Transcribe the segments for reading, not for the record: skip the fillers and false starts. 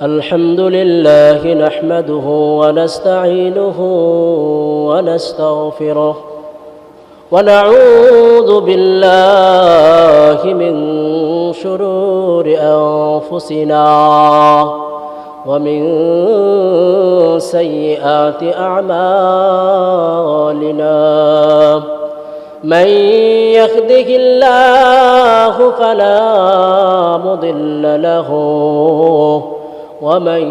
الحمد لله نحمده ونستعينه ونستغفره ونعوذ بالله من شرور أنفسنا ومن سيئات أعمالنا من يهده الله فلا مضل له ومن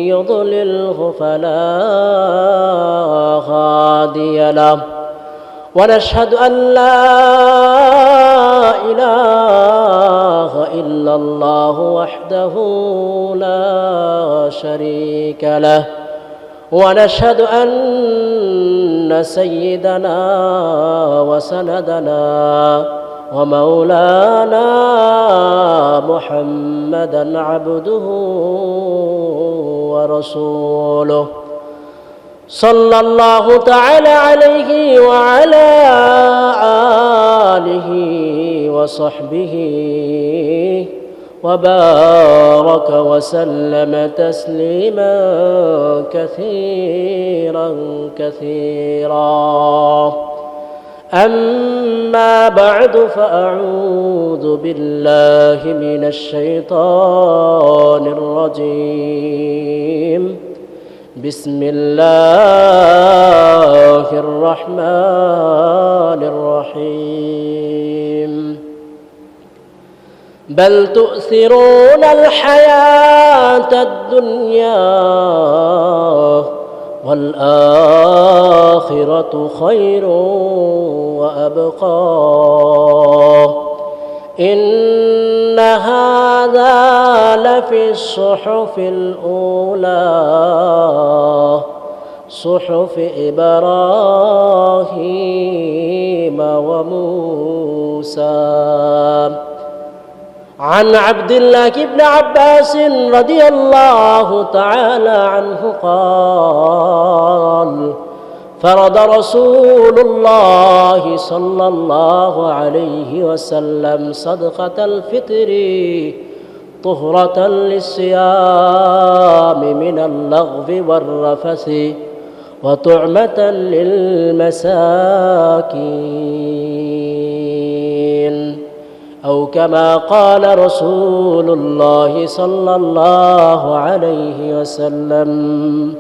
يضلله فلا هادي له ونشهد أن لا إله إلا الله وحده لا شريك له ونشهد أن سيدنا وسندنا ومولانا محمدا عبده ورسوله صلى الله تعالى عليه وعلى آله وصحبه وبارك وسلم تسليما كثيرا أما بعد فأعوذ بالله من الشيطان الرجيم بسم الله الرحمن الرحيم بل تؤثرون الحياة الدنيا والآخرة خير وأبقى إن هذا لفي الصحف الأولى صحف إبراهيم وموسى عن عبد الله بن عباس رضي الله تعالى عنه قال فرض رسول الله صلى الله عليه وسلم صدقة الفطر طهرة للصيام من اللغو والرفث وطعمة للمساكين أو كما قال رسول الله صلى الله عليه وسلم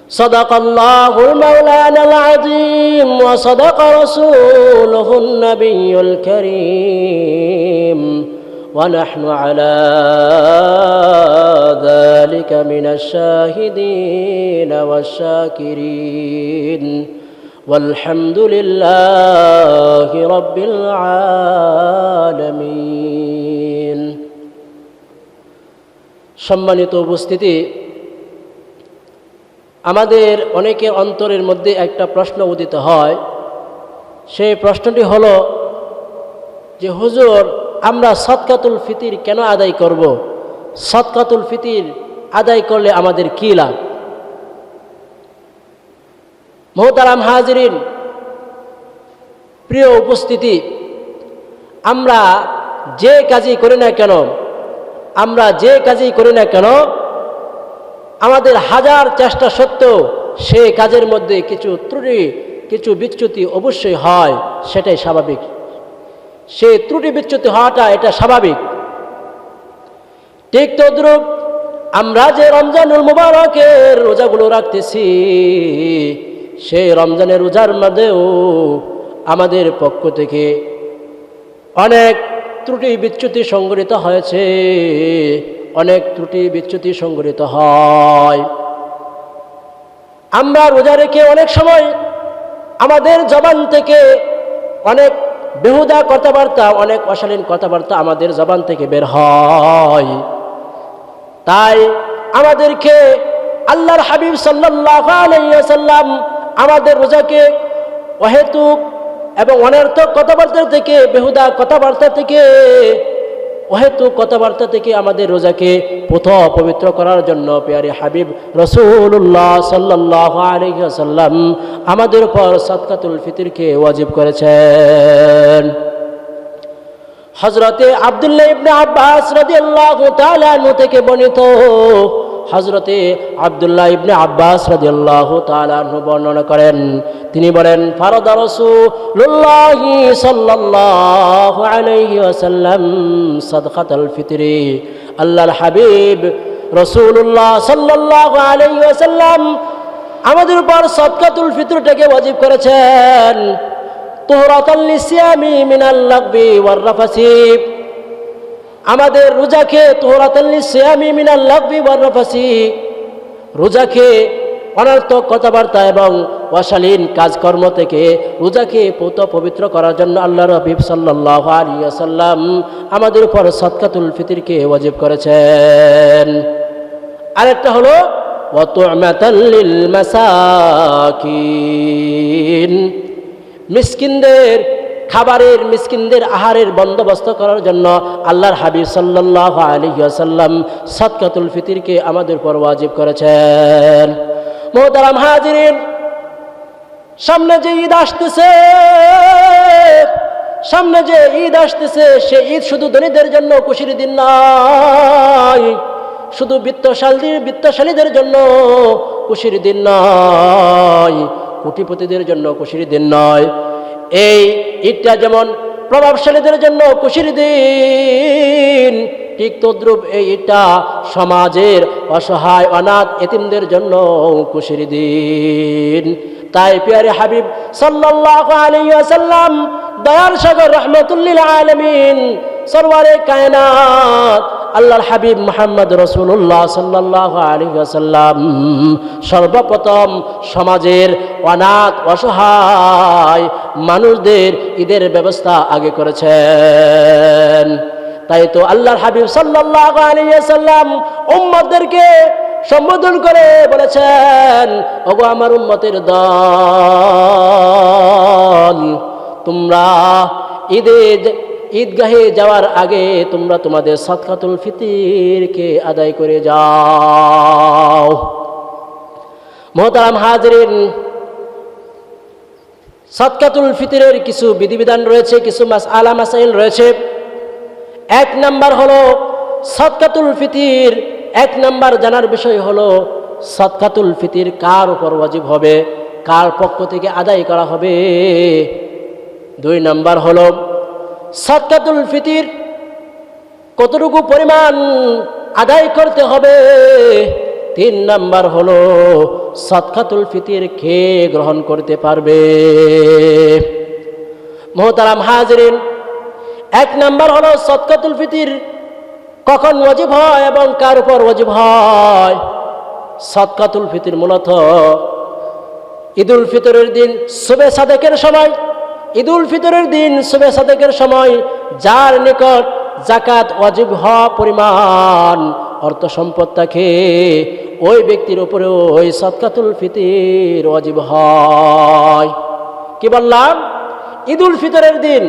صدق الله مولانا العظيم وصدق رسوله النبي الكريم ونحن على ذلك من الشاهدين والشاكرين والحمد لله رب العالمين সম্মানিত উপস্থিতি আমাদের অনেকের অন্তরের মধ্যে একটা প্রশ্ন উদিত হয় সেই প্রশ্নটি হলো যে হুজুর আমরা সদকাতুল ফিতির কেন আদায় করব সদকাতুল ফিতির আদায় করলে আমাদের কী লাভ মোহতারাম হাজিরিন প্রিয় উপস্থিতি আমরা যে কাজই করি না কেন আমাদের হাজার চেষ্টা সত্ত্বেও সেই কাজের মধ্যে কিছু ত্রুটি কিছু বিচ্যুতি অবশ্যই হয় সেটাই স্বাভাবিক সেই ত্রুটি বিচ্যুতি হওয়াটা এটা স্বাভাবিক ঠিক তদ্রূপ আমরা যে রমজানুল মুবারকের রোজাগুলো রাখতেছি সেই রমজানের রোজার মধ্যেও আমাদের পক্ষ থেকে অনেক ত্রুটি বিচ্যুতি সংঘটিত হয়েছে অনেক ত্রুটি বিচ্যুতি সংঘটিত হয় আমরা রোজা রেখে অনেক সময় আমাদের জবান থেকে অনেক বেহুদা কথাবার্তা অনেক অশালীন কথাবার্তা আমাদের জবান থেকে বের হয় তাই আমাদেরকে আল্লাহর হাবিব সাল্লাল্লাহু আলাইহি ওয়াসাল্লাম আমাদের রোজাকে অহেতুক এবং অনর্থক কথাবার্তা থেকে বেহুদা কথাবার্তা থেকে অহেতুক কথাবার্তা থেকে আমাদের রোজাকে পবিত্র করার জন্য প্রিয় হাবিব রাসূলুল্লাহ সাল্লাল্লাহু আলাইহি ওয়াসাল্লাম আমাদের উপর সাদকাতুল ফিতরকে ওয়াজিব করেছেন। হযরতে আব্দুল্লাহ ইবনে আব্বাস রাদিয়াল্লাহু তাআলা আনহু থেকে বর্ণিত, হযরতে আব্দুল্লাহ ইবনে আব্বাস রাদিয়াল্লাহু তাআলা আনহু বর্ণনা করেন, তিনি বলেন, ফারাদা রাসূলুল্লাহি সাল্লাল্লাহু আলাইহি ওয়াসাল্লাম সাদকাতুল ফিতরি, আল্লাহর হাবিব রাসূলুল্লাহ সাল্লাল্লাহু আলাইহি ওয়াসাল্লাম আমাদের উপর সাদকাতুল ফিতরটাকে ওয়াজিব করেছেন। তুহরাতাল লিসিয়ামি মিনাল লাগবি ওয়ার রাফাসি, আমাদের রোজাকে তুহরাতাল লিসিয়ামি মিনাল লাগবি ওয়ার রাফাসি, রোজাকে অনর্থক কথাবার্তা এবং অশালীন কাজকর্ম থেকে রোজাকে পবিত্র করার জন্য আল্লাহর হাবিব সাল্লাল্লাহু আলাইহি ওয়াসাল্লাম আমাদের উপর সাদকাতুল ফিতরকে ওয়াজিব করেছেন। আরেকটা হলো ওয়া তু'মাতাল লিল মাসাকিন, মিসকিনদের খাবারের, মিসকিনদের আহারের বন্দোবস্ত করার জন্য আল্লাহর হাবিব সাল্লাল্লাহু আলাইহি ওয়াসাল্লাম সাদকাতুল ফিতরকে আমাদের উপর ওয়াজিব করেছেন। মুহতারাম হাজিরিন, সামনে যে ঈদ আসতেছে, সামনে যে ঈদ আসতেছে, সে ঈদ শুধু ধনীদের জন্য খুশির দিন নয়, শুধু বিত্তশালীদের জন্য খুশির দিন নয়, কোটিপতিদের জন্য খুশির দিন নয়। এই ঈদটা যেমন প্রভাবশালীদের জন্য খুশির দিন, ঠিক তদ্রূপ এই ঈদটা সমাজের অসহায় অনাথ এতিমদের জন্য খুশির দিন। তাই প্রিয় হাবিব সাল্লাল্লাহু আলাইহি ওয়াসাল্লাম দয়ার সাগর রাহমাতুল লিল আলামিন সরওয়ারে কায়নাত আল্লাহর হাবিব মুহাম্মদ রাসূলুল্লাহ সাল্লাল্লাহু আলাইহি ওয়াসাল্লাম সর্বপ্রথম সমাজের অনাথ অসহায় মানুষদের ঈদের ব্যবস্থা আগে করেছেন। তাই তো আল্লাহর হাবিব সাল্লাল্লাহু আলাইহি ওয়াসাল্লাম উম্মতদেরকে সম্বোধন করে বলেছেন, ওগো আমার উম্মতের দল, তোমরা ঈদগাহে যাওয়ার আগে তোমরা তোমাদের সাদকাতুল ফিতরকে আদায় করে যাও। মুহতারাম হাজিরিন, সাদকাতুল ফিতরের কিছু বিধিবিধান রয়েছে, কিছু মাসআলা মাসাইল রয়েছে। এক নাম্বার হলো সাদকাতুল ফিতর, এক নাম্বার জানার বিষয় হলো সাদকাতুল ফিতর কার উপর ওয়াজিব হবে, কার পক্ষ থেকে আদায় করা হবে। দুই নাম্বার হলো সাদকাতুল ফিতর কতটুকু পরিমাণ আদায় করতে হবে। তিন নাম্বার হলো সাদকাতুল ফিতর কে গ্রহণ করতে পারবে। মুহতারাম হাজিরিন, এক নাম্বার হলো সাদকাতুল ফিতর কখন ওয়াজিব হয় এবং কার উপর ওয়াজিব হয়। সাদকাতুল ফিতর মূলত ঈদুল ফিতরের দিন সুবে সাদেকের সময়, ঈদুল ফিতরের দিন সুবে সাদেকের সময় যার নিকট যাকাত ওয়াজিব হওয়া পরিমাণ অর্থ সম্পদ থাকে, ওই ব্যক্তির উপরেও ওই সাদকাতুল ফিতর ওয়াজিব হয়। কি বললাম? ঈদুল ফিতরের দিন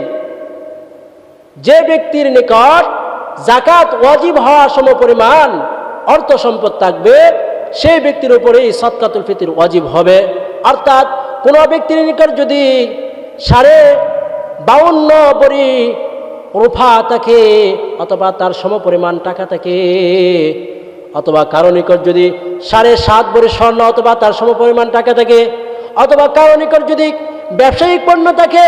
যে ব্যক্তির নিকট যাকাত ওয়াজিব হওয়া সমপরিমাণ অর্থ সম্পদ থাকবে, সেই ব্যক্তির উপরেই সাদকাতুল ফিতর ওয়াজিব হবে। অর্থাৎ কোনো ব্যক্তির নিকট যদি 52.5 ভরি রূপা থাকে অথবা তার সমপরিমাণ টাকা থাকে, অথবা কারো নিকট যদি 7.5 ভরি স্বর্ণ অথবা তার সমপরিমাণ টাকা থাকে, অথবা কারো নিকট যদি ব্যবসায়িক পণ্য থাকে,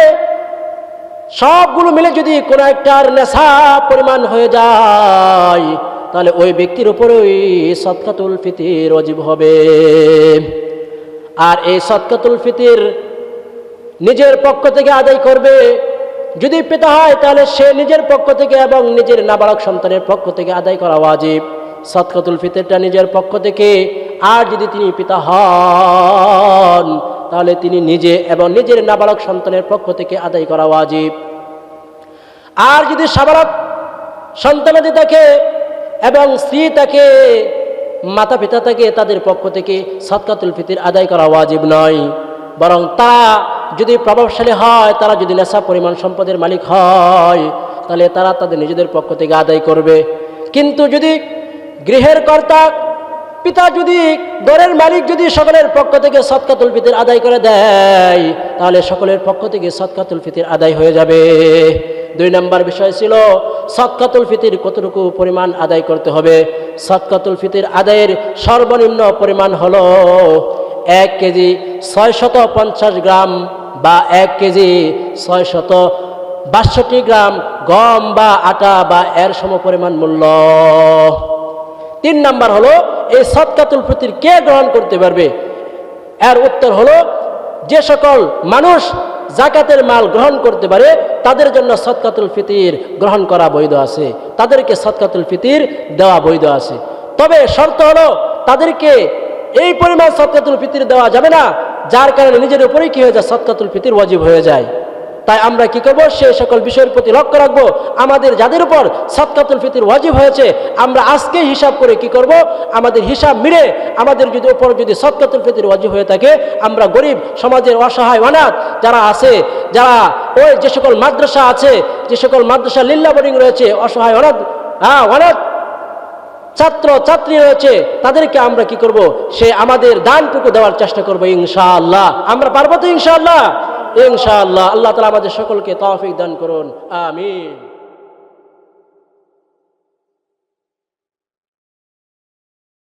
সবগুলো মিলে যদি কোনো একটার নেশাব পরিমাণ হয়ে যায়, তাহলে ওই ব্যক্তির উপরেই সাদকাতুল ফিতর ওয়াজিব হবে। আর এই সাদকাতুল ফিতর নিজের পক্ষ থেকে আদায় করবে। যদি পিতা হয় তাহলে সে নিজের পক্ষ থেকে এবং নিজের নাবালক সন্তানের পক্ষ থেকে আদায় করা ওয়াজিব সাদকাতুল ফিতরটা নিজের পক্ষ থেকে। আর যদি তিনি পিতা হন তাহলে তিনি নিজে এবং নিজের নাবালক সন্তানের পক্ষ থেকে আদায় করা ওয়াজিব। আর যদি সাবালক সন্তানাদি থাকে এবং স্ত্রী থাকে, মাতা পিতা থাকে, তাদের পক্ষ থেকে সাদকাতুল ফিতর আদায় করা ওয়াজিব নয়, বরং তারা যদি প্রভাবশালী হয়, তারা যদি নেশা পরিমাণ সম্পদের মালিক হয়, তাহলে তারা তাদের নিজেদের পক্ষ থেকে আদায় করবে। কিন্তু যদি গৃহের কর্তা পিতা, যদি ঘরের মালিক যদি সকলের পক্ষ থেকে সাদকাতুল ফিতর আদায় করে দেয়, তাহলে সকলের পক্ষ থেকে সাদকাতুল ফিতর আদায় হয়ে যাবে। 2 নম্বর বিষয় ছিল সাদকাতুল ফিতর কতটুকু পরিমাণ আদায় করতে হবে। সাদকাতুল ফিতর আদায়ের সর্বনিম্ন পরিমাণ হলো 1 কেজি 650 গ্রাম বা 1 কেজি 662 গ্রাম গম বা আটা বা এর সমপরিমাণ মূল্য। 3 নম্বর হলো এই সাদকাতুল ফিতর কে গ্রহণ করতে পারবে? এর উত্তর হলো যে সকল মানুষ যাকাতের মাল গ্রহণ করতে পারে তাদের জন্য সাদকাতুল ফিতর গ্রহণ করা বৈধ আছে, তাদেরকে সাদকাতুল ফিতর দেওয়া বৈধ আছে। তবে শর্ত হলো তাদেরকে এই পরিমাণ সাদকাতুল ফিতর দেওয়া যাবে না যার কারণে নিজের উপরেই কি হয়ে যায়, সাদকাতুল ফিতর ওয়াজিব হয়ে যায়। তাই আমরা কি করব, সেই সকল বিষয়ের প্রতি লক্ষ্য রাখবো। আমাদের যাদের উপর সাদকাতুল ফিতর ওয়াজিব হয়েছে আমরা আজকে হিসাব করে কি করব, আমাদের হিসাব মিলে আমাদের যদি উপর যদি সাদকাতুল ফিতর ওয়াজিব হয়ে থাকে, আমরা গরিব সমাজের অসহায় অনাথ যারা আছে, যারা ওই যে সকল মাদ্রাসা আছে, যে সকল মাদ্রাসা লিল্লা বোর্ডিং রয়েছে, অসহায় অনাথ অনাথ ছাত্র ছাত্রী রয়েছে, তাদেরকে আমরা কি করব, সে আমাদের দানটুকু দেওয়ার চেষ্টা করব ইনশাআল্লাহ। আমরা পারবো তো ইনশাআল্লাহ? ইনশাআল্লাহ। আল্লাহ তাআলা আমাদের সকলকে তৌফিক দান করুন, আমিন।